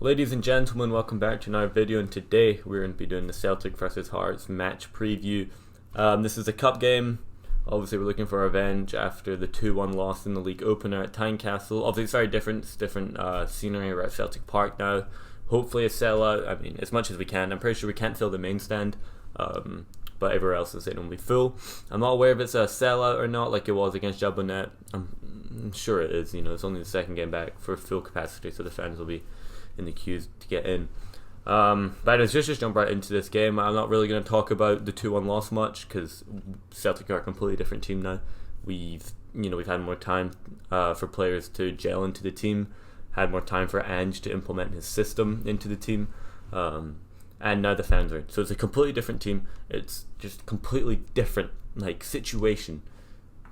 Ladies and gentlemen, welcome back to another video, and today we're going to be doing the Celtic versus Hearts match preview. This is a cup game. Obviously we're looking for revenge after the 2-1 loss in the league opener at Tynecastle. Obviously it's very different, it's different scenery. We're at Celtic Park now. Hopefully a sellout, I mean as much as we can. I'm pretty sure we can't fill the main stand, but everywhere else is it'll be full. I'm not aware if it's a sellout or not like it was against Jablonec. I'm sure it is, it's only the second game back for full capacity, so the fans will be in the queues to get in. But let's just jump right into this game. I'm not really going to talk about the 2-1 loss much because Celtic are a completely different team now. We've had more time for players to gel into the team, had more time for Ange to implement his system into the team, and now the fans are in. So it's a completely different team. It's just completely different situation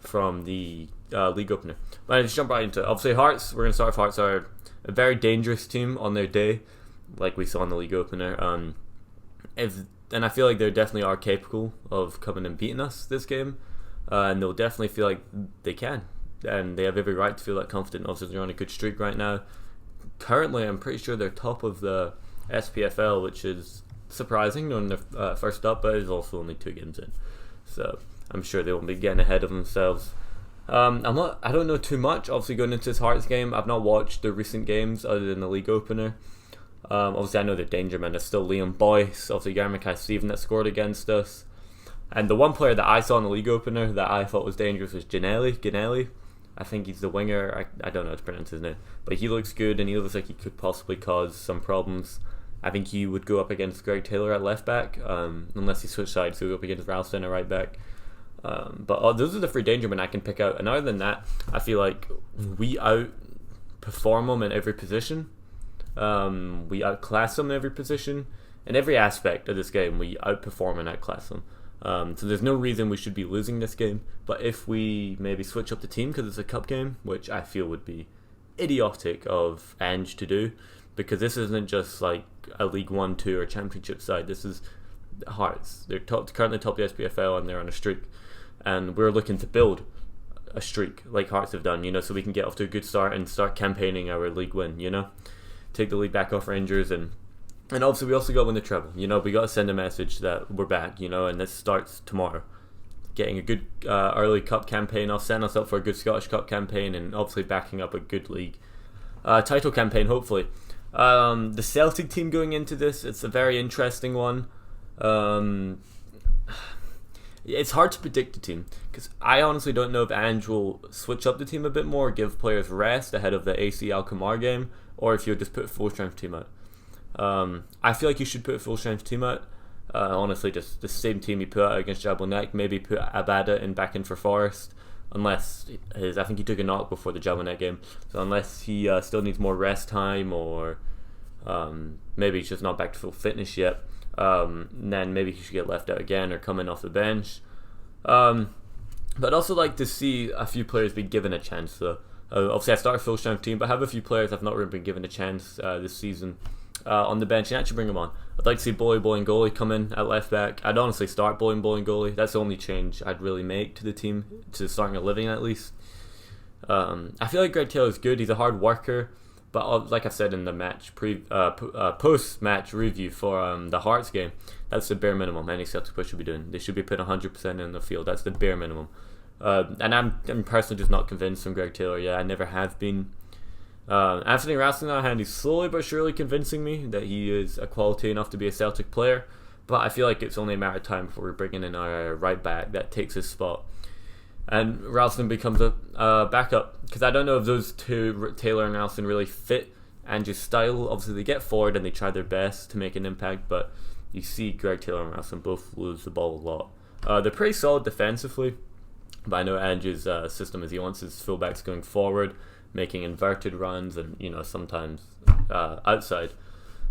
from the league opener. But let's jump right into it. Obviously Hearts, we're going to start with Hearts are a very dangerous team on their day, like we saw in the league opener. And I feel like they definitely are capable of coming and beating us this game, and they'll definitely feel like they can, and they have every right to feel that confident. Obviously they're on a good streak right now. Currently I'm pretty sure they're top of the SPFL, which is surprising knowing they're first up, but it's also only 2 games in, so I'm sure they won't be getting ahead of themselves. I don't know too much. Obviously going into this Hearts game, I've not watched the recent games other than the league opener. Obviously I know they're danger men. There's still Liam Boyce, obviously Yarmakai Steven that scored against us, and the one player that I saw in the league opener that I thought was dangerous was Ginelli. I think he's the winger. I don't know how to pronounce his name, but he looks good and he looks like he could possibly cause some problems. I think he would go up against Greg Taylor at left back, unless he switched sides, so he'll go up against Ralston at right back. But those are the 3 danger men I can pick out, and other than that I feel like we outperform them in every position. We outclass them in every position. In every aspect of this game we outperform and outclass them. So there's no reason we should be losing this game, but if we maybe switch up the team because it's a cup game, which I feel would be idiotic of Ange to do, because this isn't just like a League 1, 2 or Championship side. This is Hearts. They're currently top of the SPFL and they're on a streak, and we're looking to build a streak like Hearts have done, so we can get off to a good start and start campaigning our league win, take the league back off Rangers, and obviously we also got to win the treble. We got to send a message that we're back, and this starts tomorrow. Getting a good early cup campaign off, setting us up for a good Scottish Cup campaign, and obviously backing up a good league title campaign hopefully. The Celtic team going into this, it's a very interesting one. It's hard to predict the team because I honestly don't know if Ange will switch up the team a bit more, give players rest ahead of the AC Alkmaar game, or if he'll just put a full strength team out. I feel like you should put a full strength team out. Honestly, just the same team you put out against Jablonec. Maybe put Abada back in for Forest, unless I think he took a knock before the Jablonec game, so unless he still needs more rest time, or maybe he's just not back to full fitness yet. Then maybe he should get left out again or come in off the bench. But I'd also like to see a few players be given a chance. So obviously I start a full strength team, but I have a few players I've not really been given a chance this season on the bench, and actually bring them on. I'd like to see Bolingoli come in at left back. I'd honestly start Bolingoli. That's the only change I'd really make to the team, to starting a living at least. I feel like Greg Taylor is good. He's a hard worker. But like I said in the match post-match review for the Hearts game, that's the bare minimum any Celtic player should be doing. They should be putting 100% in the field. That's the bare minimum. And I'm personally just not convinced from Greg Taylor. Yeah, I never have been. Anthony Ralston, on the other hand, he's slowly but surely convincing me that he is a quality enough to be a Celtic player. But I feel like it's only a matter of time before we're bringing in our right back that takes his spot, and Ralston becomes a backup, because I don't know if those two, Taylor and Ralston, really fit Ange's style. Obviously they get forward and they try their best to make an impact, but you see Greg Taylor and Ralston both lose the ball a lot. They're pretty solid defensively, but I know Ange's system is he wants his fullbacks going forward, making inverted runs, and sometimes outside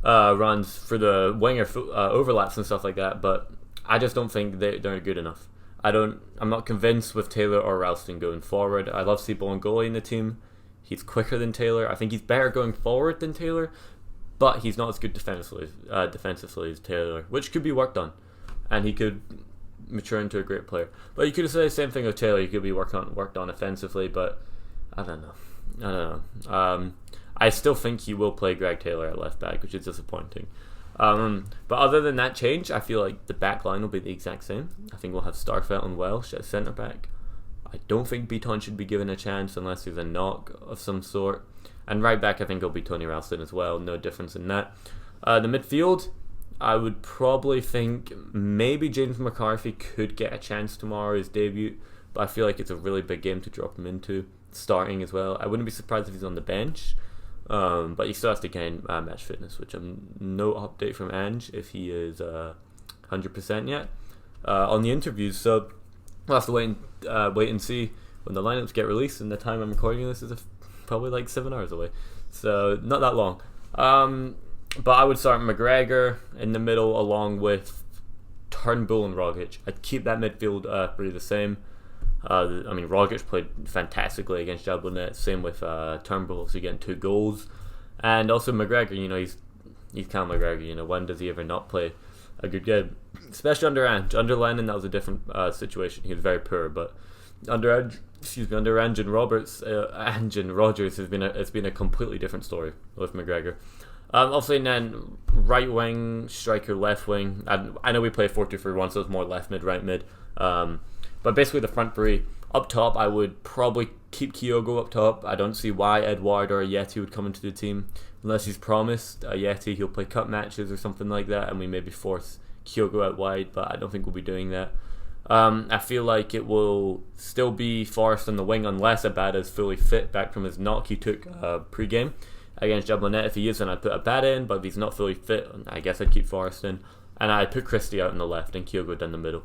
runs for the winger overlaps and stuff like that, but I just don't think they're good enough. I'm not convinced with Taylor or Ralston going forward. I love to see Bolingoli in the team. He's quicker than Taylor. I think he's better going forward than Taylor, but he's not as good defensively as Taylor, which could be worked on, and he could mature into a great player. But you could have said the same thing with Taylor. He could be worked on offensively, but I don't know. I still think he will play Greg Taylor at left back, which is disappointing. But other than that change, I feel like the back line will be the exact same. I think we'll have Starfelt and Welsh at centre back. I don't think Beaton should be given a chance unless there's a knock of some sort. And right back, I think it'll be Tony Ralston as well. No difference in that. The midfield, I would probably think maybe James McCarthy could get a chance tomorrow, his debut. But I feel like it's a really big game to drop him into, starting as well. I wouldn't be surprised if he's on the bench. But he still has to gain match fitness, which I'm no update from Ange if he is 100% yet on the interviews. So we'll have to wait and see when the lineups get released. And the time I'm recording this is probably like 7 hours away, so not that long. But I would start McGregor in the middle along with Turnbull and Rogic. I'd keep that midfield pretty the same. I mean, Rogic played fantastically against Jablonec. Same with Turnbull, so getting 2 goals. And also McGregor, he's Cal McGregor. When does he ever not play a good game? Especially under Ange. Under Lennon, that was a different situation. He was very poor, but under Ange and Roberts, Ange and Rodgers, it's been a completely different story with McGregor. Obviously, then right wing, striker, left wing. I know we play 4-2-3-1, so it's more left mid, right mid. But basically the front three. Up top, I would probably keep Kyogo up top. I don't see why Edouard or Yeti would come into the team unless he's promised a Yeti. He'll play cup matches or something like that, and we maybe force Kyogo out wide, but I don't think we'll be doing that. I feel like it will still be Forrest on the wing unless Abada is fully fit back from his knock he took pre-game against Jablonec. If he is, then I'd put Abada in, but if he's not fully fit, I guess I'd keep Forrest in. And I'd put Christie out on the left and Kyogo down the middle.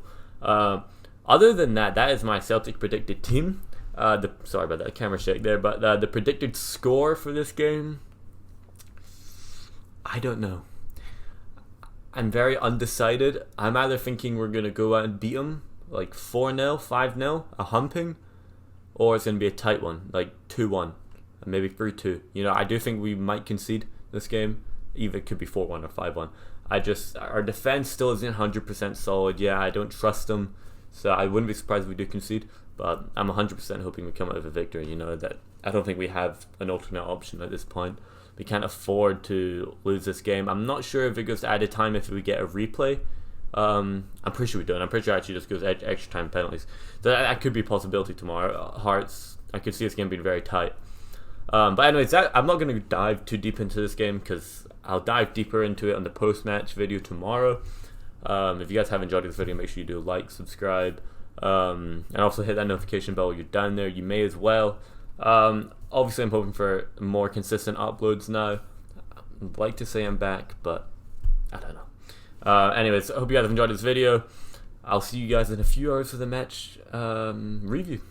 Other than that, that is my Celtic predicted team. Sorry about that camera shake there, but the predicted score for this game, I don't know. I'm very undecided. I'm either thinking we're going to go out and beat them, like 4-0, 5-0, a humping, or it's going to be a tight one, like 2-1, and maybe 3-2. I do think we might concede this game. Either it could be 4-1 or 5-1. Our defense still isn't 100% solid. Yeah, I don't trust them. So I wouldn't be surprised if we do concede, but I'm 100% hoping we come out with a victory. That I don't think we have an alternate option at this point. We can't afford to lose this game. I'm not sure if it goes to added time if we get a replay. I'm pretty sure we don't. I'm pretty sure it actually just goes extra time penalties. So that could be a possibility tomorrow. Hearts, I could see this game being very tight. But anyways, I'm not going to dive too deep into this game because I'll dive deeper into it on the post-match video tomorrow. If you guys have enjoyed this video, make sure you do like, subscribe, and also hit that notification bell while you're down there. You may as well. Obviously, I'm hoping for more consistent uploads now. I'd like to say I'm back, but I don't know. Anyways, I hope you guys have enjoyed this video. I'll see you guys in a few hours for the match review.